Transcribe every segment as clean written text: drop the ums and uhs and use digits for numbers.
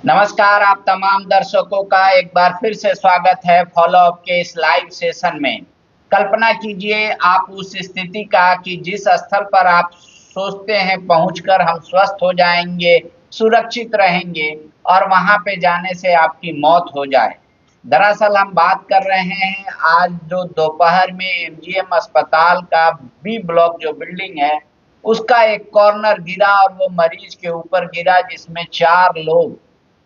नमस्कार, आप तमाम दर्शकों का एक बार फिर से स्वागत है फॉलो अप के इस लाइव सेशन में। कल्पना कीजिए आप उस स्थिति का कि जिस स्थल पर आप सोचते हैं पहुंचकर हम स्वस्थ हो जाएंगे, सुरक्षित रहेंगे और वहां पे जाने से आपकी मौत हो जाए। दरअसल हम बात कर रहे हैं आज जो दोपहर में एमजीएम अस्पताल का बी ब्लॉक जो बिल्डिंग है, उसका एक कॉर्नर गिरा और वो मरीज के ऊपर गिरा जिसमें 4 लोग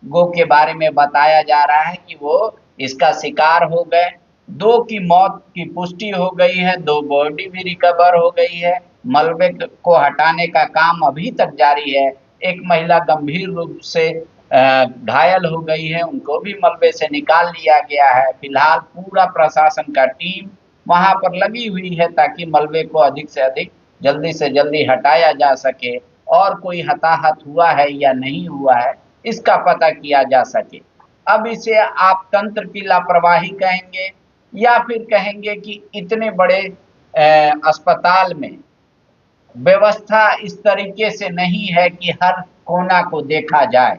गो के बारे में बताया जा रहा है कि वो इसका शिकार हो गए। 2 की मौत की पुष्टि हो गई है, 2 बॉडी भी रिकवर हो गई है। मलबे को हटाने का काम अभी तक जारी है। एक महिला गंभीर रूप से घायल हो गई है, उनको भी मलबे से निकाल लिया गया है। फिलहाल पूरा प्रशासन का टीम वहां पर लगी हुई है ताकि मलबे को अधिक से अधिक जल्दी से जल्दी हटाया जा सके और कोई हताहत हुआ है या नहीं हुआ है इसका पता किया जा सके। अब इसे आप तंत्र की लापरवाही कहेंगे या फिर कहेंगे कि इतने बड़े अस्पताल में व्यवस्था इस तरीके से नहीं है कि हर कोना को देखा जाए।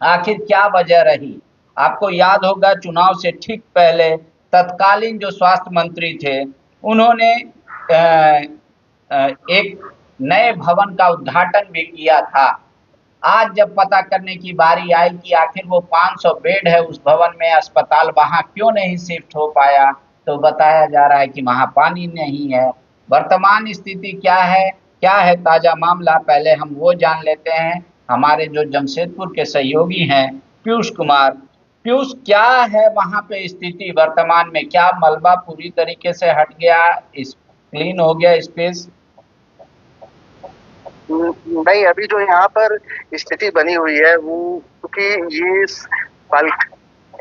आखिर क्या वजह रही? आपको याद होगा चुनाव से ठीक पहले तत्कालीन जो स्वास्थ्य मंत्री थे उन्होंने एक नए भवन का उद्घाटन भी किया था। आज जब पता करने की बारी आई कि आखिर वो 500 बेड है उस भवन में अस्पताल वहां क्यों नहीं शिफ्ट हो पाया, तो बताया जा रहा है कि वहां पानी नहीं है। वर्तमान स्थिति क्या है ताजा मामला, पहले हम वो जान लेते हैं। हमारे जो जमशेदपुर के सहयोगी हैं पीयूष कुमार, पीयूष क्या है वहां पे स्थिति वर्तमान में? क्या मलबा पूरी तरीके से हट गया, इस क्लीन हो गया स्पेस? नहीं, अभी जो यहाँ पर स्थिति बनी हुई है वो क्योंकि ये बल्क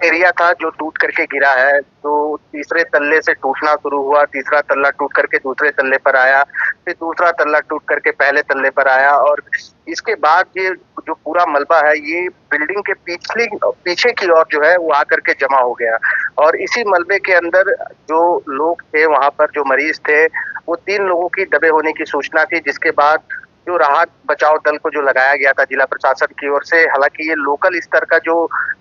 एरिया था जो टूट करके गिरा है, तो तीसरे तल्ले से टूटना शुरू हुआ। तीसरा तल्ला टूट करके दूसरे तल्ले पर आया, फिर दूसरा तल्ला टूट करके पहले तल्ले पर आया और इसके बाद ये जो पूरा मलबा है ये बिल्डिंग के पीछे की ओर जो है वो आकर के जमा हो गया। और इसी मलबे के अंदर जो लोग थे वहां पर जो मरीज थे वो 3 लोगों की दबे होने की सूचना थी, जिसके बाद जो राहत बचाव दल को जो लगाया गया था जिला प्रशासन की ओर से, हालांकि ये लोकल स्तर का जो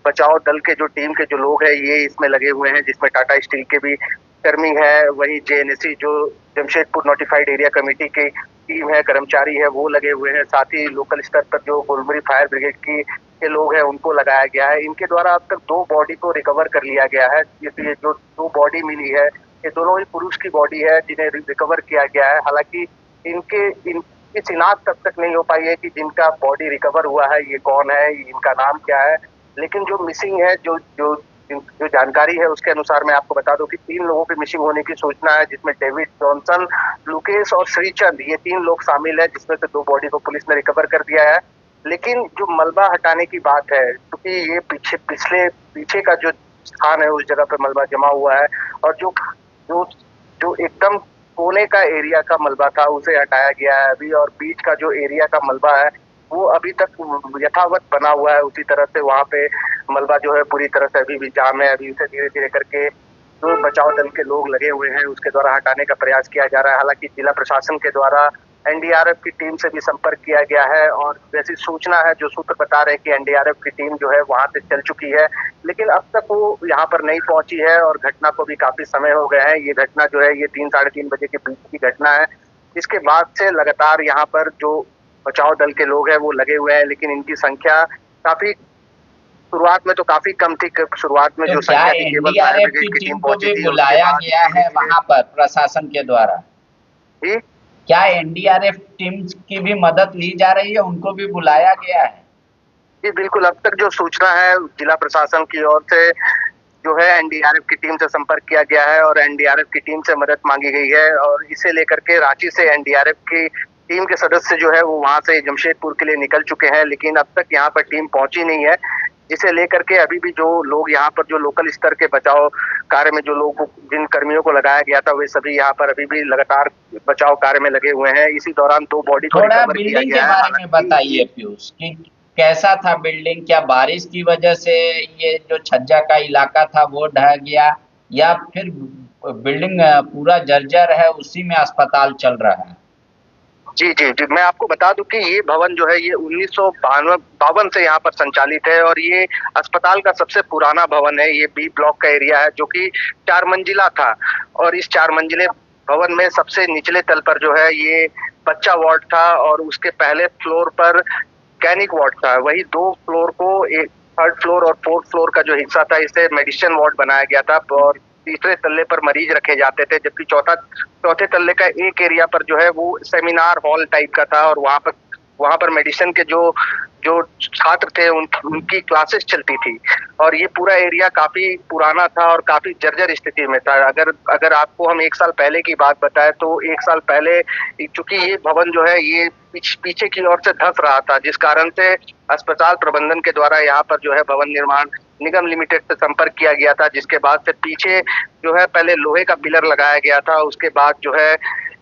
बचाव दल के जो टीम के जो लोग हैं ये इसमें लगे हुए हैं, जिसमें टाटा स्टील के भी कर्मी है, वही जेएनएसी जो जमशेदपुर नोटिफाइड एरिया कमेटी की टीम है, कर्मचारी है वो लगे हुए हैं। साथ ही लोकल स्तर पर जो गोलमुरी फायर ब्रिगेड की के लोग हैं उनको लगाया गया है। इनके द्वारा अब तक 2 बॉडी को रिकवर कर लिया गया है। ये जो 2 बॉडी मिली है ये दोनों ही पुरुष की बॉडी है जिन्हें रिकवर किया गया है। हालांकि इनकी शिनाख्त तब तक नहीं हो पाई है कि जिनका बॉडी रिकवर हुआ है ये कौन है, इनका नाम क्या है। लेकिन जो मिसिंग है, जो जो जो जानकारी है उसके अनुसार मैं आपको बता दूं कि 3 लोगों की मिसिंग होने की सूचना है, जिसमें डेविड जॉनसन, लुकेश और श्रीचंद ये 3 लोग शामिल है, जिसमें से 2 बॉडी को पुलिस ने रिकवर कर दिया है। लेकिन जो मलबा हटाने की बात है, क्योंकि ये पीछे का जो स्थान है उस जगह पर मलबा जमा हुआ है और जो जो जो एकदम कोने का एरिया का मलबा था उसे हटाया गया है अभी, और बीच का जो एरिया का मलबा है वो अभी तक यथावत बना हुआ है उसी तरह से। वहां पे मलबा जो है पूरी तरह से अभी भी जाम है। अभी उसे धीरे धीरे करके जो बचाव दल के लोग लगे हुए हैं उसके द्वारा हटाने का प्रयास किया जा रहा है। हालांकि जिला प्रशासन के द्वारा एनडीआरएफ की टीम से भी संपर्क किया गया है और जैसी सूचना है, जो सूत्र बता रहे हैं कि एनडीआरएफ की टीम जो है वहां से चल चुकी है, लेकिन अब तक वो यहाँ पर नहीं पहुंची है और घटना को भी काफी समय हो गया है। ये घटना जो है ये 3 साढ़े 3 बजे के बीच की घटना है। इसके बाद से लगातार यहाँ पर जो बचाव दल के लोग हैं वो लगे हुए हैं, लेकिन इनकी संख्या काफी शुरुआत में तो काफी कम थी। शुरुआत में तो जो क्या संख्या थी केवल फायर एनडीआरएफ ब्रिगेड की की टीम टीम को पहुंची भी थी, उसके बुलाया बाद गया धीरे है धीरे। वहां पर प्रशासन के द्वारा? जी क्या एनडीआरएफ टीम की भी मदद ली जा रही है, उनको भी बुलाया गया है? जी बिल्कुल, अब तक जो सूचना है जिला प्रशासन की ओर से जो है एनडीआरएफ की टीम से संपर्क किया गया है और एनडीआरएफ की टीम से मदद मांगी गई है और इसे लेकर के रांची से एनडीआरएफ की टीम के सदस्य जो है वो वहां से जमशेदपुर के लिए निकल चुके हैं, लेकिन अब तक यहाँ पर टीम पहुंची नहीं है। इसे लेकर के अभी भी जो लोग यहाँ पर जो लोकल स्तर के बचाव कार्य में जो लोग जिन कर्मियों को लगाया गया था वे सभी यहाँ पर अभी भी लगातार बचाव कार्य में लगे हुए हैं। इसी दौरान 2 बॉडी को थोड़ा रिकवर किया बिल्डिंग के गया है। बारे में हालांकि बताइए पीयूष कि कैसा था बिल्डिंग? क्या बारिश की वजह से ये जो छज्जा का इलाका था वो ढह गया या फिर बिल्डिंग पूरा जर्जर है उसी में अस्पताल चल रहा है? जी जी जी, मैं आपको बता दूं कि ये भवन जो है ये 1952 से यहाँ पर संचालित है और ये अस्पताल का सबसे पुराना भवन है। ये बी ब्लॉक का एरिया है जो कि 4 मंजिला था और इस 4 मंजिले भवन में सबसे निचले तल पर जो है ये बच्चा वार्ड था और उसके पहले फ्लोर पर गैनिक वार्ड था। वही 2 फ्लोर को, एक थर्ड फ्लोर और फोर्थ फ्लोर का जो हिस्सा था इसे मेडिसिन वार्ड बनाया गया था और तीसरे तल्ले पर मरीज रखे जाते थे, जबकि चौथे तल्ले का एक एरिया पर जो है वो सेमिनार हॉल टाइप का था और वहां पर मेडिसिन के जो जो छात्र थे उनकी क्लासेस चलती थी। और ये पूरा एरिया काफी पुराना था और काफी जर्जर स्थिति में था। अगर अगर आपको हम 1 साल पहले की बात बताएं तो 1 साल पहले चूंकि ये भवन जो है ये पीछे की ओर से धंस रहा था, जिस कारण से अस्पताल प्रबंधन के द्वारा यहाँ पर जो है भवन निर्माण निगम लिमिटेड से संपर्क किया गया था, जिसके बाद से पीछे जो है पहले लोहे का पिलर लगाया गया था, उसके बाद जो है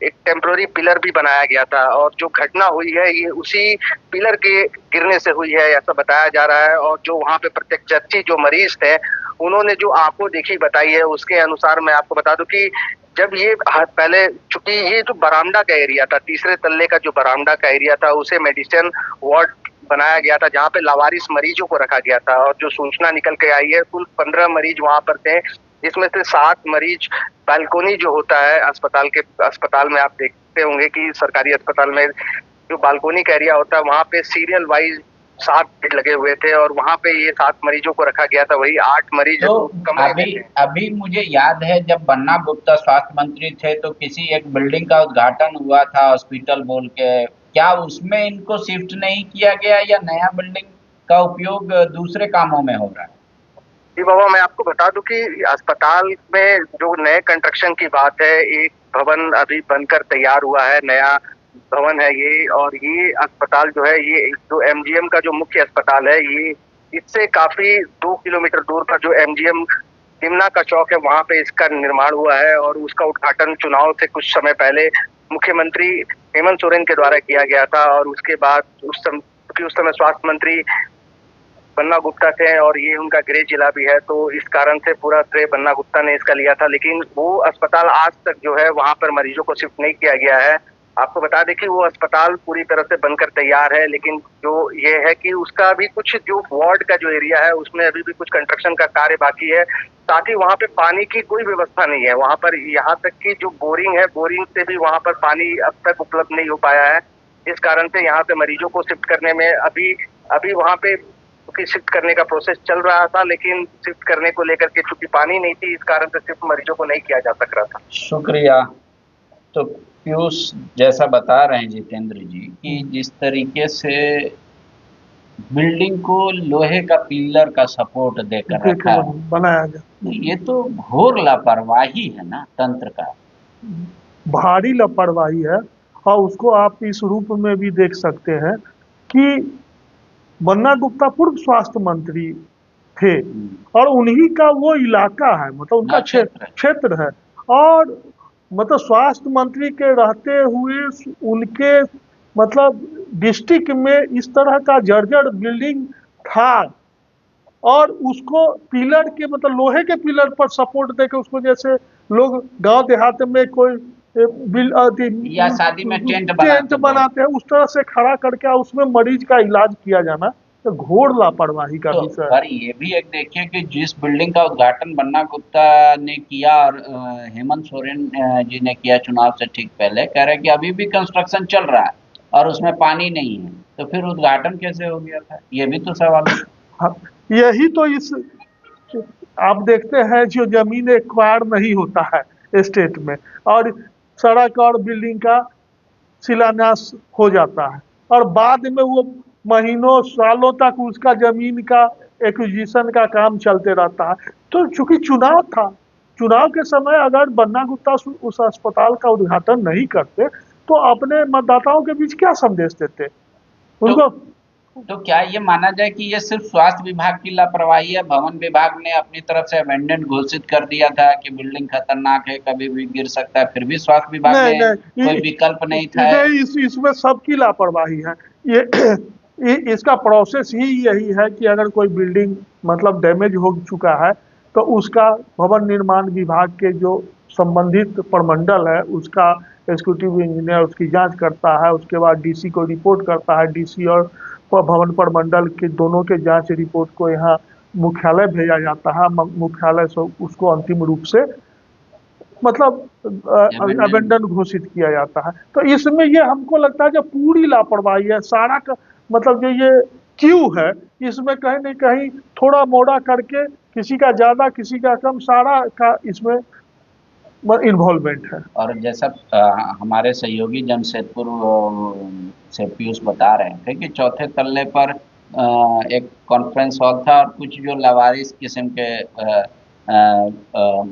एक टेम्पररी पिलर भी बनाया गया था। और जो घटना हुई है ये उसी पिलर के गिरने से हुई है ऐसा बताया जा रहा है। और जो वहाँ पे प्रत्यक्षदर्शी जो मरीज थे उन्होंने जो आंखों देखी बताई है उसके अनुसार मैं आपको बता दूं कि जब ये पहले, चूंकि ये जो बरामदा का एरिया था, तीसरे तल्ले का जो बरामदा का एरिया था उसे मेडिसिन वार्ड बनाया गया था जहाँ पे लावारिस मरीजों को रखा गया था। और जो सूचना निकल के आई है कुल 15 मरीज वहां पर थे, जिसमें से 7 मरीज बालकोनी जो होता है अस्पताल में आप देखते होंगे कि सरकारी अस्पताल में जो बालकोनी का एरिया होता है वहां पे सीरियल वाइज 7 बेड लगे हुए थे और वहां पे ये 7 मरीजों को रखा गया था। वही 8 मरीज तो कमरे में अभी थे। अभी मुझे याद है जब बन्ना गुप्ता स्वास्थ्य मंत्री थे तो किसी एक बिल्डिंग का उद्घाटन हुआ था हॉस्पिटल बोल के, क्या उसमें इनको शिफ्ट नहीं किया गया या नया बिल्डिंग का उपयोग दूसरे कामों में हो रहा है? जी बाबा, मैं आपको बता दूं कि अस्पताल में जो नए कंस्ट्रक्शन की बात है, एक भवन अभी बनकर तैयार हुआ है, नया भवन है ये। और ये अस्पताल जो है ये जो एमजीएम का जो मुख्य अस्पताल है ये इससे काफी 2 किलोमीटर दूर पर जो एमजीएम निमना का चौक है वहां पे इसका निर्माण हुआ है। और उसका उद्घाटन चुनाव से कुछ समय पहले मुख्यमंत्री हेमंत सोरेन के द्वारा किया गया था। और उसके बाद उस समय स्वास्थ्य मंत्री बन्ना गुप्ता थे और ये उनका गृह जिला भी है, तो इस कारण से पूरा श्रेय बन्ना गुप्ता ने इसका लिया था। लेकिन वो अस्पताल आज तक जो है वहां पर मरीजों को शिफ्ट नहीं किया गया है। आपको बता दें कि वो अस्पताल पूरी तरह से बनकर तैयार है, लेकिन जो ये है कि उसका भी कुछ जो वार्ड का जो एरिया है उसमें अभी भी कुछ कंस्ट्रक्शन का कार्य बाकी है। साथ ही वहाँ पे पानी की कोई व्यवस्था नहीं है वहाँ पर, यहाँ तक कि जो बोरिंग है बोरिंग से भी वहाँ पर पानी अब तक उपलब्ध नहीं हो पाया है। इस कारण से यहाँ पे मरीजों को शिफ्ट करने में अभी वहाँ पे शिफ्ट करने का प्रोसेस चल रहा था, लेकिन शिफ्ट करने को लेकर के चूंकि पानी नहीं थी इस कारण से शिफ्ट मरीजों को नहीं किया जा सक रहा था। शुक्रिया। तो पीयूष जैसा बता रहे हैं जितेंद्र जी कि जिस तरीके से बिल्डिंग को लोहे का पिलर का सपोर्ट देकर रखा है, बनाया गया, तो ये तो घोर लापरवाही है ना तंत्र का, भारी लापरवाही है। और उसको आप इस रूप में भी देख सकते हैं कि बन्ना गुप्ता पूर्व स्वास्थ्य मंत्री थे और उन्हीं का वो इलाका है, मतलब उनका क्षेत्र है। और मतलब स्वास्थ्य मंत्री के रहते हुए उनके मतलब डिस्ट्रिक्ट में इस तरह का जर्जर बिल्डिंग था और उसको पिलर के मतलब लोहे के पिलर पर सपोर्ट देकर उसको, जैसे लोग गांव देहात में कोई या शादी में टेंट बनाते हैं उस तरह से खड़ा करके उसमें मरीज का इलाज किया जाना तो घोर लापरवाही का विषय है। पर ये भी एक देखिए कि जिस बिल्डिंग का उद्घाटन बन्ना गुप्ता ने किया और हेमंत सोरेन जी ने किया चुनाव से ठीक पहले, कह रहे कि अभी भी कंस्ट्रक्शन चल रहा है और उसमें पानी नहीं है, तो फिर उद्घाटन कैसे हो गया था, ये भी तो सवाल है। हाँ, यही तो इस आप देखते हैं जो जमीन एक्वायर नहीं होता है स्टेट में और सड़क और बिल्डिंग का शिलान्यास हो जाता है और बाद में वो महीनों सालों तक उसका जमीन का एक्विजिशन का काम चलते रहता है। तो चूंकि चुनाव था, चुनाव के समय अगर बन्ना गुप्ता उस अस्पताल का उद्घाटन नहीं करते तो अपने मतदाताओं के बीच क्या संदेश देते उनको? तो क्या ये माना जाए कि ये सिर्फ स्वास्थ्य विभाग की लापरवाही है? भवन विभाग ने अपनी तरफ से अबेंडेंट घोषित कर दिया था कि बिल्डिंग खतरनाक है, कभी भी गिर सकता है, फिर भी स्वास्थ्य विभाग ने कोई विकल्प नहीं था। इसमें सबकी लापरवाही है। ये इसका प्रोसेस ही यही है कि अगर कोई बिल्डिंग मतलब डैमेज हो चुका है तो उसका भवन निर्माण विभाग के जो संबंधित प्रमंडल है उसका एग्जीक्यूटिव इंजीनियर उसकी जांच करता है, उसके बाद डीसी को रिपोर्ट करता है, डीसी और भवन प्रमंडल के दोनों के जांच रिपोर्ट को यहाँ मुख्यालय भेजा जाता है, मुख्यालय से उसको अंतिम रूप से मतलब अबेंडन घोषित किया जाता है। तो इसमें ये हमको लगता है जो पूरी लापरवाही है, सारा का मतलब जो ये क्यू है, इसमें कहीं न कहीं थोड़ा मोड़ा करके किसी का ज्यादा किसी का कम, सारा का इसमें इन्वॉल्वमेंट है। और जैसा हमारे सहयोगी जमशेदपुर से पीयूष बता रहे थे कि चौथे तल्ले पर एक कॉन्फ्रेंस हॉल था और कुछ जो लावारिस किस्म के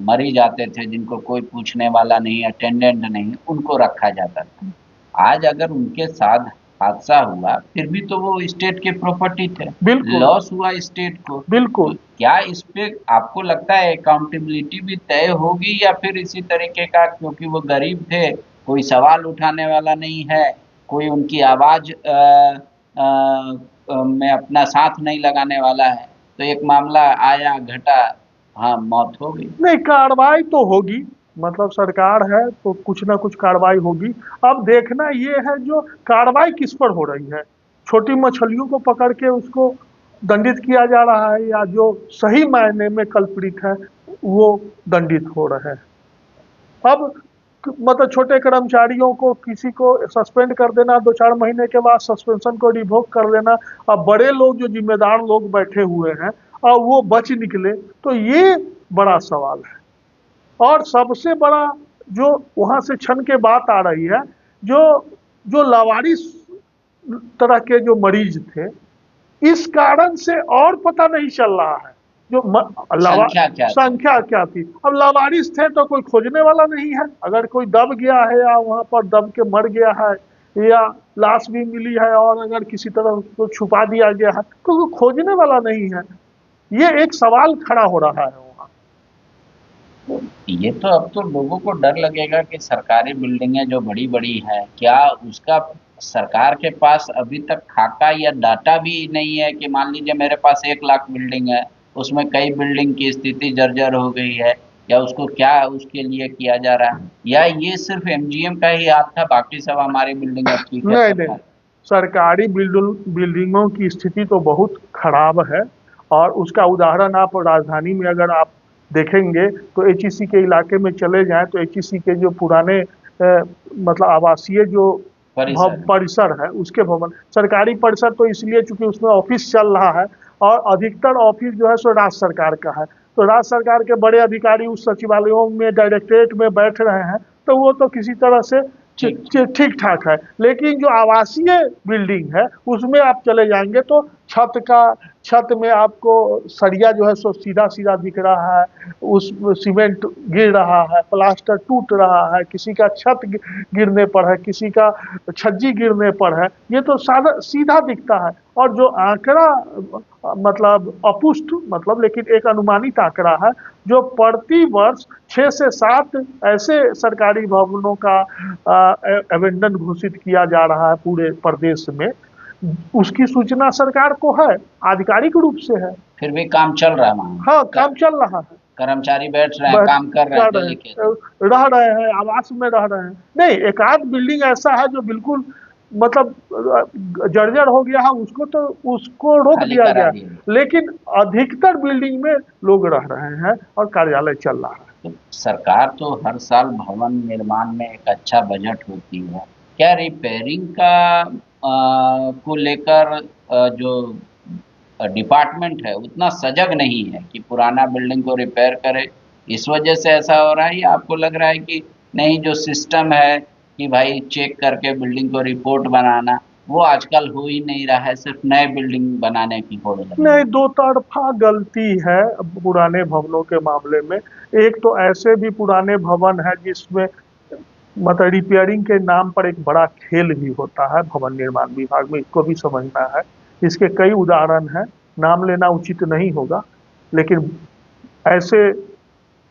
मरीज आते थे जिनको कोई पूछने वाला नहीं, अटेंडेंट नहीं, उनको रखा जाता था। आज अगर उनके साथ हादसा हुआ फिर भी तो वो स्टेट के प्रॉपर्टी थे, बिल्कुल लॉस हुआ स्टेट को। बिल्कुल। तो क्या इस पे आपको लगता है अकाउंटेबिलिटी भी तय होगी या फिर इसी तरीके का, क्योंकि वो गरीब थे, कोई सवाल उठाने वाला नहीं है, कोई उनकी आवाज में अपना साथ नहीं लगाने वाला है, तो एक मामला आया घटा, हाँ मौत हो गई? नहीं, कार्रवाई तो होगी, मतलब सरकार है तो कुछ ना कुछ कार्रवाई होगी। अब देखना ये है जो कार्रवाई किस पर हो रही है, छोटी मछलियों को पकड़ के उसको दंडित किया जा रहा है या जो सही मायने में कल्प्रिट है वो दंडित हो रहे हैं। अब मतलब छोटे कर्मचारियों को किसी को सस्पेंड कर देना, 2-4 महीने के बाद सस्पेंशन को रिवोक कर देना, अब बड़े लोग जो जिम्मेदार लोग बैठे हुए हैं और वो बच निकले, तो ये बड़ा सवाल है। और सबसे बड़ा जो वहां से क्षण के बात आ रही है, जो जो लावारिस तरह के जो मरीज थे, इस कारण से और पता नहीं चल रहा है जो संख्या क्या थी। अब लावारिस थे तो कोई खोजने वाला नहीं है, अगर कोई दब गया है या वहां पर दब के मर गया है या लाश भी मिली है और अगर किसी तरह उसको छुपा दिया गया है तो कोई खोजने वाला नहीं है। ये एक सवाल खड़ा हो रहा है वहाँ। ये तो अब तो लोगों को डर लगेगा कि सरकारी बिल्डिंगें जो बड़ी बड़ी हैं, क्या उसका सरकार के पास अभी तक खाका या डाटा भी नहीं है कि मान लीजिए मेरे पास 1 लाख बिल्डिंग है, उसमें कई बिल्डिंग की स्थिति जर्जर हो गई है, या उसको क्या उसके लिए किया जा रहा है, या ये सिर्फ एमजीएम का ही हाथ था, बाकी सब हमारी बिल्डिंग ठीक है? नहीं, सरकारी बिल्डिंगों की स्थिति तो बहुत खराब है और उसका उदाहरण आप राजधानी में अगर आप देखेंगे तो एचईसी के इलाके में चले जाएं तो एचईसी के जो पुराने मतलब आवासीय जो परिसर है उसके भवन, सरकारी परिसर तो इसलिए चूंकि उसमें ऑफिस चल रहा है और अधिकतर ऑफिस जो है सो राज्य सरकार का है, तो राज्य सरकार के बड़े अधिकारी उस सचिवालयों में डायरेक्टरेट में बैठ रहे हैं, तो वो तो किसी तरह से ठीक ठाक है। लेकिन जो आवासीय बिल्डिंग है उसमें आप चले जाएंगे तो छत में आपको सरिया जो है सो सीधा सीधा दिख रहा है, उस सीमेंट गिर रहा है, प्लास्टर टूट रहा है, किसी का छत गिरने पर है, किसी का छज्जी गिरने पर है, ये तो सीधा दिखता है। और जो आंकड़ा मतलब अपुष्ट मतलब लेकिन एक अनुमानित आंकड़ा है जो प्रति वर्ष 6 से 7 ऐसे सरकारी भवनों का अबेंडन घोषित किया जा रहा है पूरे प्रदेश में, उसकी सूचना सरकार को है, आधिकारिक रूप से है। फिर भी काम चल रहा है? हाँ, काम चल रहा है, कर्मचारी बैठ रहे हैं, काम कर रहे हैं, रह रहे हैं, आवास में रह रहे हैं। नहीं, एक आध बिल्डिंग ऐसा है जो बिल्कुल मतलब जर्जर हो गया है, उसको रोक दिया गया, लेकिन अधिकतर बिल्डिंग में लोग रह रहे हैं और कार्यालय चल रहा है। तो सरकार तो हर साल भवन निर्माण में एक अच्छा बजट होती है, क्या रिपेयरिंग का को लेकर जो डिपार्टमेंट है उतना सजग नहीं है कि पुराना बिल्डिंग को रिपेयर करे, इस वजह से ऐसा हो रहा है? या आपको लग रहा है कि नहीं, जो सिस्टम है कि भाई चेक करके बिल्डिंग को रिपोर्ट बनाना, वो आजकल हो ही नहीं रहा है, सिर्फ नए बिल्डिंग बनाने की होड़ लगी? नहीं, दो तरफा गलती है पुराने भवनों के मामले में। एक तो ऐसे भी पुराने भवन है जिसमें मतलब रिपेयरिंग के नाम पर एक बड़ा खेल भी होता है भवन निर्माण विभाग में, इसको भी समझना है। इसके कई उदाहरण हैं, नाम लेना उचित नहीं होगा, लेकिन ऐसे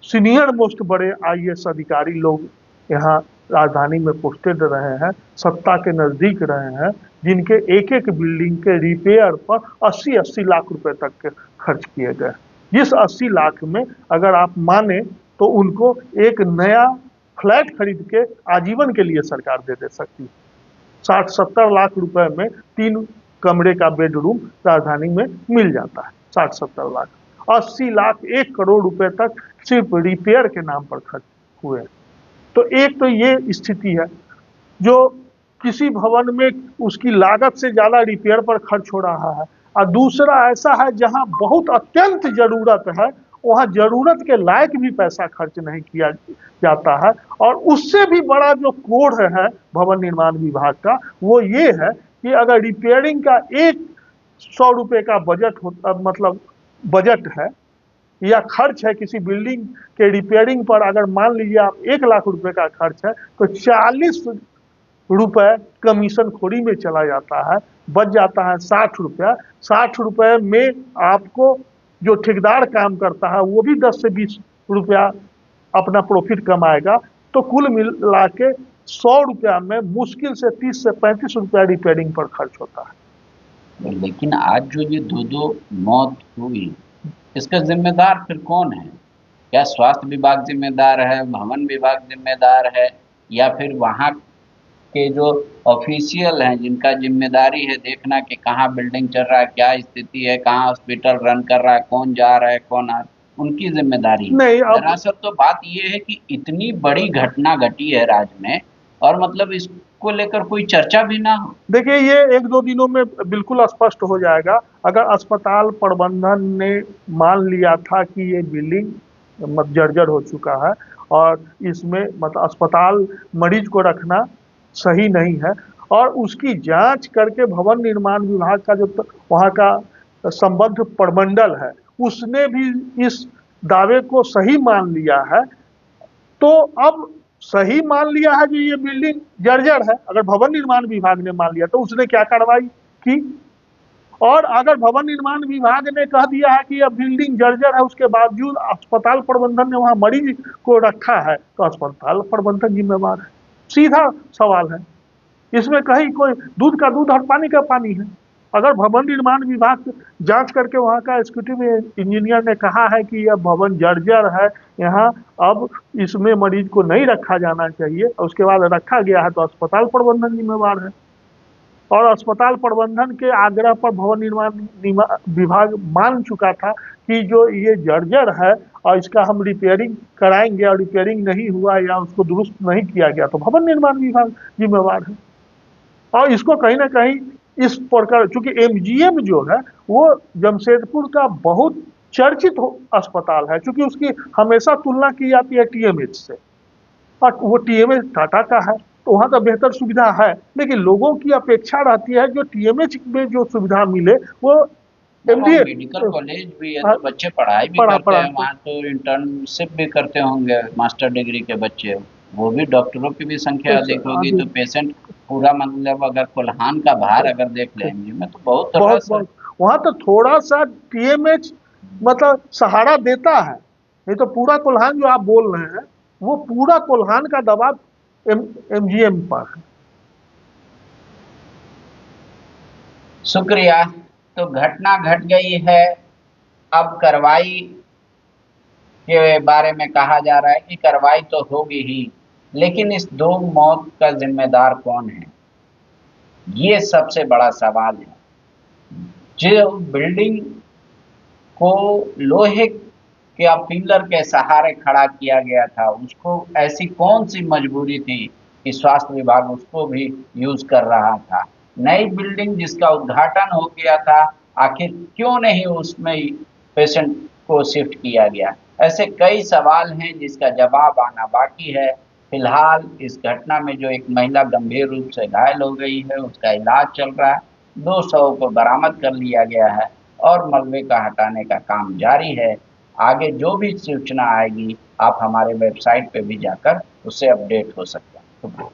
सीनियर मोस्ट बड़े आईएएस अधिकारी लोग यहाँ राजधानी में पोस्टेड रहे हैं, सत्ता के नजदीक रहे हैं, जिनके एक एक बिल्डिंग के रिपेयर पर 80-80 लाख रुपए तक के खर्च किए गए। जिस 80 लाख में अगर आप माने तो उनको एक नया फ्लैट खरीद के आजीवन के लिए सरकार दे सकती है। 60-70 लाख रुपए में 3 कमरे का बेडरूम राजधानी में मिल जाता है। 60-70 लाख, 80 लाख, 1 करोड़ रुपए तक सिर्फ रिपेयर के नाम पर खर्च हुए। तो एक तो ये स्थिति है जो किसी भवन में उसकी लागत से ज्यादा रिपेयर पर खर्च हो रहा है, और दूसरा ऐसा है जहां बहुत अत्यंत जरूरत है वहां जरूरत के लायक भी पैसा खर्च नहीं किया जाता है। और उससे भी बड़ा जो कोढ़ है भवन निर्माण विभाग का वो ये है कि अगर रिपेयरिंग का 100 रुपए का बजट होता, मतलब बजट है या खर्च है किसी बिल्डिंग के रिपेयरिंग पर, अगर मान लीजिए आप 1 लाख रुपए का खर्च है तो 40 रुपए कमीशन खोरी में चला जाता है, बच जाता है 60 रुपया। 60 रुपए में आपको जो ठेकेदार काम करता है वो भी 10 से 20 रुपया अपना प्रॉफिट कमाएगा। तो कुल मिला के 100 रुपया में मुश्किल से 30 से 35 रुपया रिपेयरिंग पर खर्च होता है। लेकिन आज जो ये 2 मौत हुई, इसका जिम्मेदार फिर कौन है? क्या स्वास्थ्य विभाग जिम्मेदार है, भवन विभाग जिम्मेदार है, या फिर वहाँ के जो ऑफिशियल हैं जिनका जिम्मेदारी है देखना कि कहाँ बिल्डिंग चल रहा है, क्या स्थिति है, कहाँ हॉस्पिटल रन कर रहा है, कौन जा रहा है, कौन आ, उनकी जिम्मेदारी नहीं? दरअसल तो बात ये है कि इतनी बड़ी घटना घटी है राज्य में और मतलब इसको लेकर कोई चर्चा भी ना हो। देखिए, ये 1-2 दिनों में बिल्कुल स्पष्ट हो जाएगा। अगर अस्पताल प्रबंधन ने मान लिया था कि ये बिल्डिंग जर्जर हो चुका है और इसमें मतलब अस्पताल मरीज को रखना सही नहीं है, और उसकी जांच करके भवन निर्माण विभाग का जो वहाँ का संबद्ध प्रमंडल है उसने भी इस दावे को सही मान लिया है, तो अब सही मान लिया है कि ये बिल्डिंग जर्जर है। अगर भवन निर्माण विभाग ने मान लिया तो उसने क्या कार्रवाई की? और अगर भवन निर्माण विभाग ने कह दिया है कि यह बिल्डिंग जर्जर है, उसके बावजूद अस्पताल प्रबंधन ने वहां मरीज को रखा है, तो अस्पताल प्रबंधन जिम्मेवार है। सीधा सवाल है, इसमें कहीं कोई दूध का दूध और पानी का पानी है। अगर भवन निर्माण विभाग जांच करके वहां का एग्जीक्यूटिव इंजीनियर ने कहा है कि यह भवन जर्जर है, यहाँ अब इसमें मरीज को नहीं रखा जाना चाहिए, उसके बाद रखा गया है, तो अस्पताल प्रबंधन जिम्मेवार है। और अस्पताल प्रबंधन के आग्रह पर भवन निर्माण विभाग मान चुका था कि जो ये जर्जर है और इसका हम रिपेयरिंग कराएंगे, और रिपेयरिंग नहीं हुआ या उसको दुरुस्त नहीं किया गया तो भवन निर्माण विभाग जिम्मेवार है। और इसको कहीं ना कहीं इस प्रकार, चूंकि एमजीएम जो है वो जमशेदपुर का बहुत चर्चित अस्पताल है, चूंकि उसकी हमेशा तुलना की जाती है टीएमएच से, और वो टीएमएच टाटा का है, तो वहाँ का बेहतर सुविधा है, लेकिन लोगों की अपेक्षा रहती है जो टीएमएच में जो सुविधा मिले वो एमडीए मेडिकल कॉलेज भी है, तो बच्चे पढ़ाई भी करते हैं वहाँ, तो इंटर्नशिप भी करते होंगे मास्टर डिग्री के बच्चे, वो भी डॉक्टरों की भी संख्या अधिक होगी, तो पेशेंट पूरा मतलब अगर कोल्हान का भार अगर देख लें में तो बहुत वहाँ तो थोड़ा सा टीएमएच मतलब सहारा देता है, नहीं तो पूरा कोल्हान जो आप बोल रहे हैं वो पूरा कोल्हान का दबाव एमजीएम पर है। शुक्रिया। तो घटना घट गई है, अब कार्रवाई के बारे में कहा जा रहा है कि कार्रवाई तो होगी ही, लेकिन इस 2 मौत का जिम्मेदार कौन है, ये सबसे बड़ा सवाल है। जो बिल्डिंग को लोहे के पिलर के सहारे खड़ा किया गया था, उसको ऐसी कौन सी मजबूरी थी कि स्वास्थ्य विभाग उसको भी यूज कर रहा था? नई बिल्डिंग जिसका उद्घाटन हो गया था, आखिर क्यों नहीं उसमें पेशेंट को शिफ्ट किया गया? ऐसे कई सवाल हैं जिसका जवाब आना बाकी है। फिलहाल इस घटना में जो एक महिला गंभीर रूप से घायल हो गई है उसका इलाज चल रहा है, 2 शवों को बरामद कर लिया गया है और मलबे का हटाने का काम जारी है। आगे जो भी सूचना आएगी आप हमारे वेबसाइट पे भी जाकर उससे अपडेट हो सकते हैं।